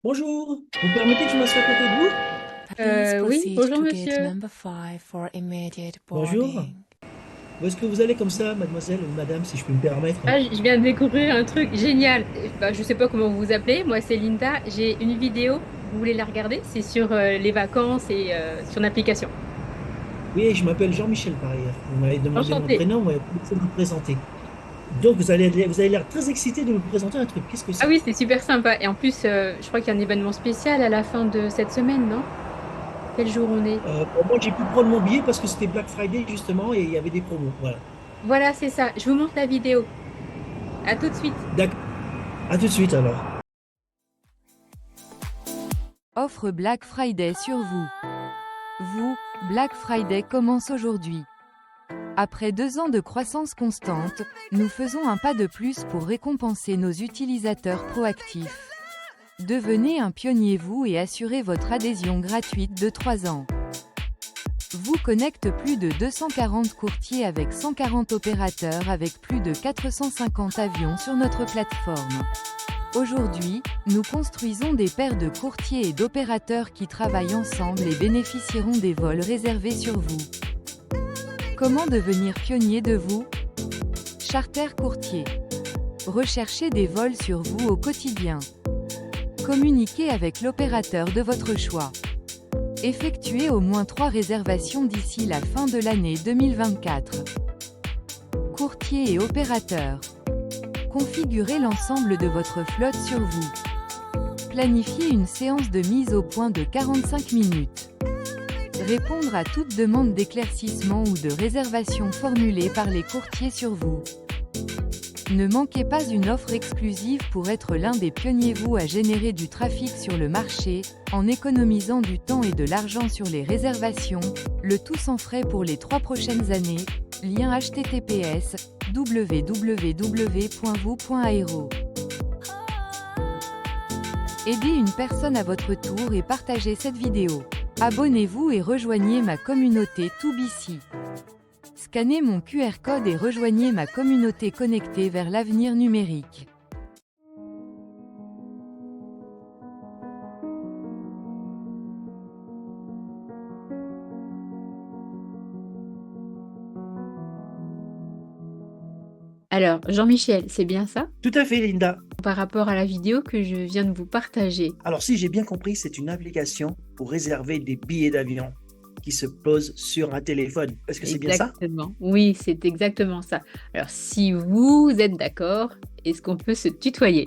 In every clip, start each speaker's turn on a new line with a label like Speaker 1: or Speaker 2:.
Speaker 1: Bonjour, vous permettez que je m'assoie à côté de vous?
Speaker 2: Oui,
Speaker 3: Proceed
Speaker 2: bonjour
Speaker 3: to gate
Speaker 2: monsieur.
Speaker 3: number 5 for immediate
Speaker 1: Bonjour.
Speaker 3: boarding.
Speaker 1: Où est-ce que vous allez comme ça, mademoiselle ou madame, si je puis me permettre?
Speaker 2: Ah, je viens de découvrir un truc génial. Bah, je sais pas comment vous vous appelez, moi c'est Linda. J'ai une vidéo, vous voulez la regarder? C'est sur les vacances et sur une application.
Speaker 1: Oui, je m'appelle Jean-Michel par ailleurs. Vous m'avez demandé mon
Speaker 2: Enchantée.
Speaker 1: prénom, vous m'avez pas laissé me présenter. Donc, vous avez l'air très excité de me présenter un truc. Qu'est-ce que
Speaker 2: Ah
Speaker 1: c'est?
Speaker 2: oui, c'est super sympa. Et en plus, je crois qu'il y a un événement spécial à la fin de cette semaine, non? Quel jour on est?
Speaker 1: Bon, moi, j'ai pu prendre mon billet parce que c'était Black Friday justement et il y avait des promos. Voilà.
Speaker 2: Voilà, c'est ça. Je vous montre la vidéo. À tout de suite.
Speaker 1: D'accord. À tout de suite alors.
Speaker 4: Offre Black Friday sur vous. Vous, Black Friday commence aujourd'hui. Après 2 ans de croissance constante, nous faisons un pas de plus pour récompenser nos utilisateurs proactifs. Devenez un pionnier vous et assurez votre adhésion gratuite de 3 ans. Vous connecte plus de 240 courtiers avec 140 opérateurs avec plus de 450 avions sur notre plateforme. Aujourd'hui, nous construisons des paires de courtiers et d'opérateurs qui travaillent ensemble et bénéficieront des vols réservés sur vous. Comment devenir pionnier de vous? Charter Courtier. Recherchez des vols sur vous au quotidien. Communiquez avec l'opérateur de votre choix. Effectuez au moins 3 réservations d'ici la fin de l'année 2024. Courtier et opérateur. Configurez l'ensemble de votre flotte sur vous. Planifiez une séance de mise au point de 45 minutes. Répondre à toute demande d'éclaircissement ou de réservation formulée par les courtiers sur vous. Ne manquez pas une offre exclusive pour être l'un des pionniers vous à générer du trafic sur le marché, en économisant du temps et de l'argent sur les réservations, le tout sans frais pour les 3 prochaines années. Lien https www.vous.aero. Aidez une personne à votre tour et partagez cette vidéo. Abonnez-vous et rejoignez ma communauté 2BC. Scannez mon QR code et rejoignez ma communauté connectée vers l'avenir numérique.
Speaker 2: Alors, Jean-Michel, c'est bien ça?
Speaker 1: Tout à fait, Linda.
Speaker 2: Par rapport à la vidéo que je viens de vous partager.
Speaker 1: Alors, si j'ai bien compris, c'est une application pour réserver des billets d'avion qui se posent sur un téléphone. Est-ce que c'est bien ça?
Speaker 2: Exactement. Oui, c'est exactement ça. Alors, si vous êtes d'accord, est-ce qu'on peut se tutoyer?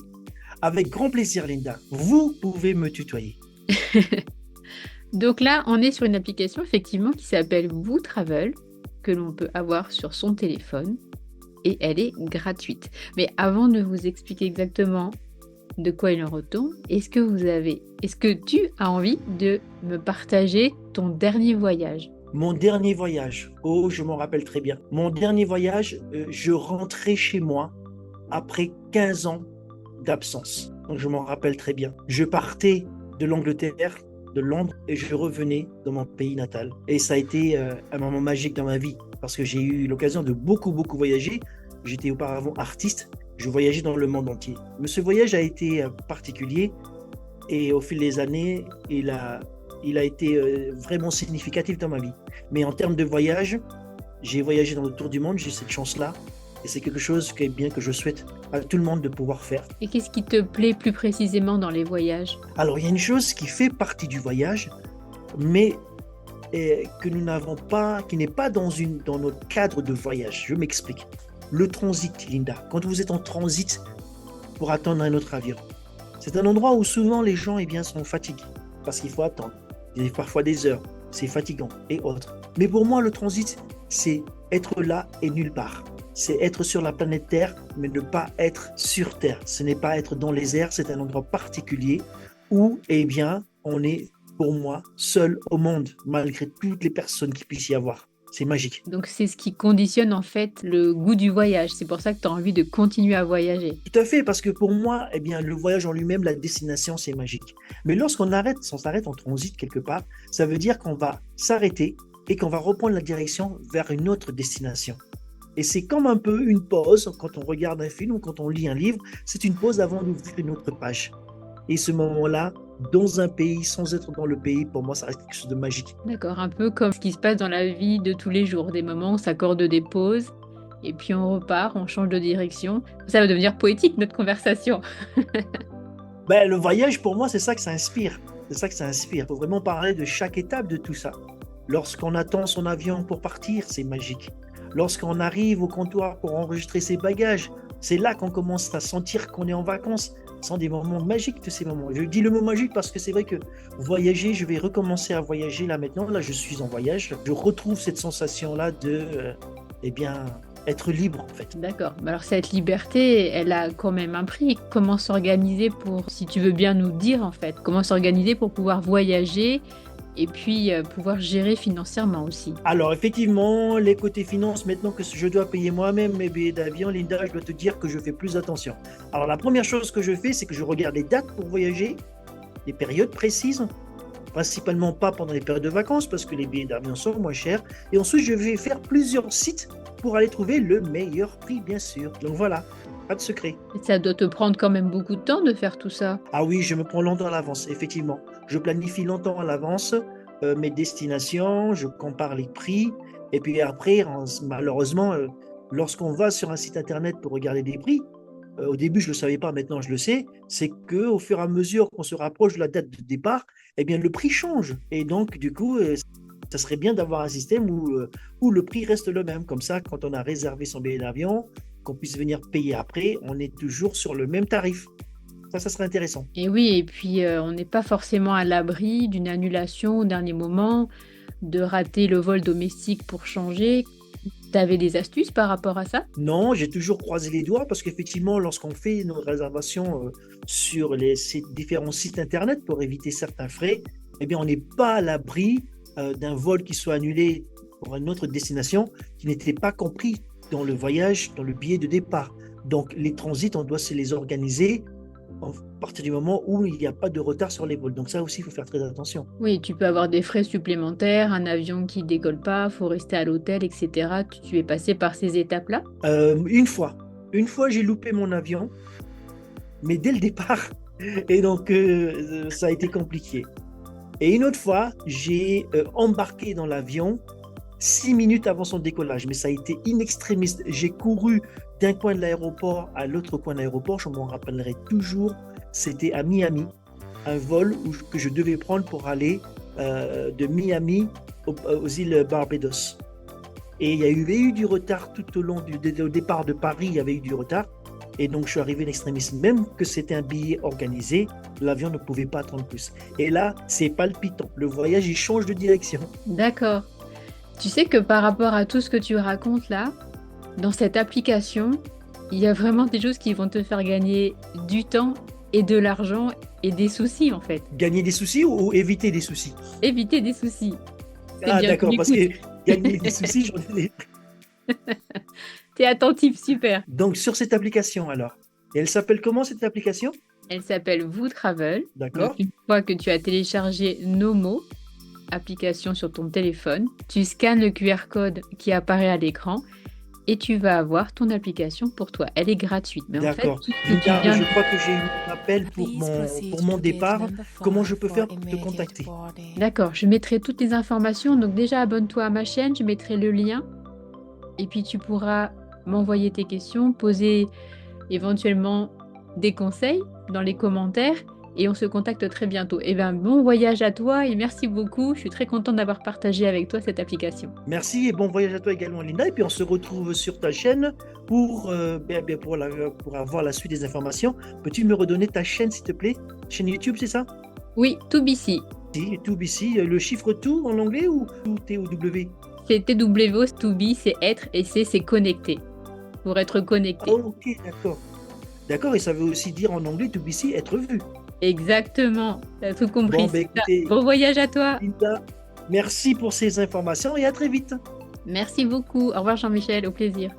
Speaker 1: Avec grand plaisir, Linda. Vous pouvez me tutoyer.
Speaker 2: Donc là, on est sur une application effectivement qui s'appelle WooTravel, que l'on peut avoir sur son téléphone, et elle est gratuite. Mais avant de vous expliquer exactement de quoi il en retourne, est-ce que tu as envie de me partager ton dernier voyage?
Speaker 1: Mon dernier voyage, oh, je m'en rappelle très bien. Mon dernier voyage, je rentrais chez moi après 15 ans d'absence. Donc, je m'en rappelle très bien. Je partais de l'Angleterre, de Londres, et je revenais dans mon pays natal. Et ça a été un moment magique dans ma vie, parce que j'ai eu l'occasion de beaucoup, beaucoup voyager. J'étais auparavant artiste, je voyageais dans le monde entier. Mais ce voyage a été particulier, et au fil des années, il a été vraiment significatif dans ma vie. Mais en termes de voyage, j'ai voyagé dans le tour du monde, j'ai cette chance-là. Et c'est quelque chose que, bien, que je souhaite à tout le monde de pouvoir faire.
Speaker 2: Et qu'est-ce qui te plaît plus précisément dans les voyages?
Speaker 1: Alors, il y a une chose qui fait partie du voyage, mais que nous n'avons pas, qui n'est pas dans notre cadre de voyage. Je m'explique. Le transit, Linda. Quand vous êtes en transit pour attendre un autre avion, c'est un endroit où souvent les gens sont fatigués parce qu'il faut attendre. Il y a parfois des heures, c'est fatigant et autres. Mais pour moi, le transit, c'est être là et nulle part. C'est être sur la planète Terre, mais ne pas être sur Terre. Ce n'est pas être dans les airs, c'est un endroit particulier où, on est, pour moi, seul au monde, malgré toutes les personnes qu'il puisse y avoir. C'est magique.
Speaker 2: Donc c'est ce qui conditionne en fait le goût du voyage. C'est pour ça que tu as envie de continuer à voyager.
Speaker 1: Tout à fait, parce que pour moi, le voyage en lui-même, la destination, c'est magique. Mais lorsqu'on s'arrête en transit quelque part, ça veut dire qu'on va s'arrêter et qu'on va reprendre la direction vers une autre destination. Et c'est comme un peu une pause quand on regarde un film ou quand on lit un livre, c'est une pause avant d'ouvrir une autre page. Et ce moment-là, dans un pays sans être dans le pays, pour moi, ça reste quelque chose de magique.
Speaker 2: D'accord, un peu comme ce qui se passe dans la vie de tous les jours, des moments où on s'accorde des pauses et puis on repart, on change de direction. Ça va devenir poétique notre conversation.
Speaker 1: Ben, le voyage, pour moi, c'est ça que ça inspire. C'est ça que ça inspire. Il faut vraiment parler de chaque étape de tout ça. Lorsqu'on attend son avion pour partir, c'est magique. Lorsqu'on arrive au comptoir pour enregistrer ses bagages, c'est là qu'on commence à sentir qu'on est en vacances. Ce sont des moments magiques, tous ces moments. Je dis le mot magique parce que c'est vrai que voyager, je vais recommencer à voyager là maintenant. Là, je suis en voyage. Je retrouve cette sensation-là de, eh bien, être libre en fait.
Speaker 2: D'accord. Alors cette liberté, elle a quand même un prix. Comment s'organiser pour, si tu veux bien nous dire en fait, comment s'organiser pour pouvoir voyager et puis pouvoir gérer financièrement aussi.
Speaker 1: Alors effectivement, les côtés finances, maintenant que je dois payer moi-même mes billets d'avion, Linda, je dois te dire que je fais plus attention. Alors la première chose que je fais, c'est que je regarde les dates pour voyager, les périodes précises, principalement pas pendant les périodes de vacances parce que les billets d'avion sont moins chers. Et ensuite, je vais faire plusieurs sites pour aller trouver le meilleur prix, bien sûr. Donc voilà, pas de secret.
Speaker 2: Et ça doit te prendre quand même beaucoup de temps de faire tout ça.
Speaker 1: Ah oui, je me prends longtemps à l'avance, effectivement. Je planifie longtemps à l'avance mes destinations, je compare les prix. Et puis après, malheureusement, lorsqu'on va sur un site internet pour regarder des prix, au début, je ne le savais pas, maintenant je le sais, c'est qu'au fur et à mesure qu'on se rapproche de la date de départ, eh bien, le prix change. Et donc, du coup, ça serait bien d'avoir un système où le prix reste le même. Comme ça, quand on a réservé son billet d'avion, qu'on puisse venir payer après, on est toujours sur le même tarif. Ça serait intéressant.
Speaker 2: Et oui, et puis on n'est pas forcément à l'abri d'une annulation au dernier moment, de rater le vol domestique pour changer. Tu avais des astuces par rapport à ça?
Speaker 1: Non, j'ai toujours croisé les doigts parce qu'effectivement, lorsqu'on fait nos réservations sur ces différents sites internet pour éviter certains frais, eh bien, on n'est pas à l'abri d'un vol qui soit annulé pour une autre destination qui n'était pas compris dans le voyage, dans le billet de départ. Donc, les transits, on doit se les organiser à partir du moment où il n'y a pas de retard sur les vols. Donc ça aussi, il faut faire très attention.
Speaker 2: Oui, tu peux avoir des frais supplémentaires, un avion qui décolle pas, faut rester à l'hôtel, etc. Tu es passé par ces étapes-là?
Speaker 1: Une fois, j'ai loupé mon avion, mais dès le départ, et donc ça a été compliqué. Et une autre fois, j'ai embarqué dans l'avion 6 minutes avant son décollage, mais ça a été in extremis. J'ai couru d'un coin de l'aéroport à l'autre coin de l'aéroport, je m'en rappellerai toujours, c'était à Miami, un vol que je devais prendre pour aller de Miami aux îles Barbados. Et il y avait eu du retard tout au long au départ de Paris, il y avait eu du retard. Et donc, je suis arrivé en extremis. Même que c'était un billet organisé, l'avion ne pouvait pas attendre plus. Et là, c'est palpitant. Le voyage, il change de direction.
Speaker 2: D'accord. Tu sais que par rapport à tout ce que tu racontes là, dans cette application, il y a vraiment des choses qui vont te faire gagner du temps et de l'argent et des soucis en fait.
Speaker 1: Gagner des soucis ou éviter des soucis?
Speaker 2: Éviter des soucis.
Speaker 1: Ah d'accord, parce que gagner des soucis, j'en ai...
Speaker 2: T'es attentif, super.
Speaker 1: Donc sur cette application alors, et elle s'appelle comment cette application?
Speaker 2: Elle s'appelle Vous Travel.
Speaker 1: D'accord.
Speaker 2: Donc, une fois que tu as téléchargé Nomo, application sur ton téléphone, tu scannes le QR code qui apparaît à l'écran et tu vas avoir ton application pour toi. Elle est gratuite. Mais
Speaker 1: d'accord.
Speaker 2: En fait,
Speaker 1: Je crois que j'ai eu un appel pour mon départ. Comment je peux faire pour te contacter?
Speaker 2: D'accord, je mettrai toutes les informations. Donc déjà, abonne-toi à ma chaîne, je mettrai le lien. Et puis tu pourras m'envoyer tes questions, poser éventuellement des conseils dans les commentaires. Et on se contacte très bientôt. Eh bien, bon voyage à toi et merci beaucoup. Je suis très contente d'avoir partagé avec toi cette application.
Speaker 1: Merci et bon voyage à toi également, Linda. Et puis on se retrouve sur ta chaîne pour avoir la suite des informations. Peux-tu me redonner ta chaîne, s'il te plaît? Chaîne YouTube, c'est ça?
Speaker 2: Oui, TOBC.
Speaker 1: Si, TOBC. Le chiffre tout en anglais ou TOW?
Speaker 2: C'est TW, to be, c'est être et c'est connecter. Pour être connecté.
Speaker 1: Oh, ok, d'accord. D'accord, et ça veut aussi dire en anglais, to be see, être vu.
Speaker 2: Exactement, tu as tout compris.
Speaker 1: Bon, écoutez,
Speaker 2: bon voyage à toi.
Speaker 1: Linda, merci pour ces informations et à très vite.
Speaker 2: Merci beaucoup. Au revoir Jean-Michel, au plaisir.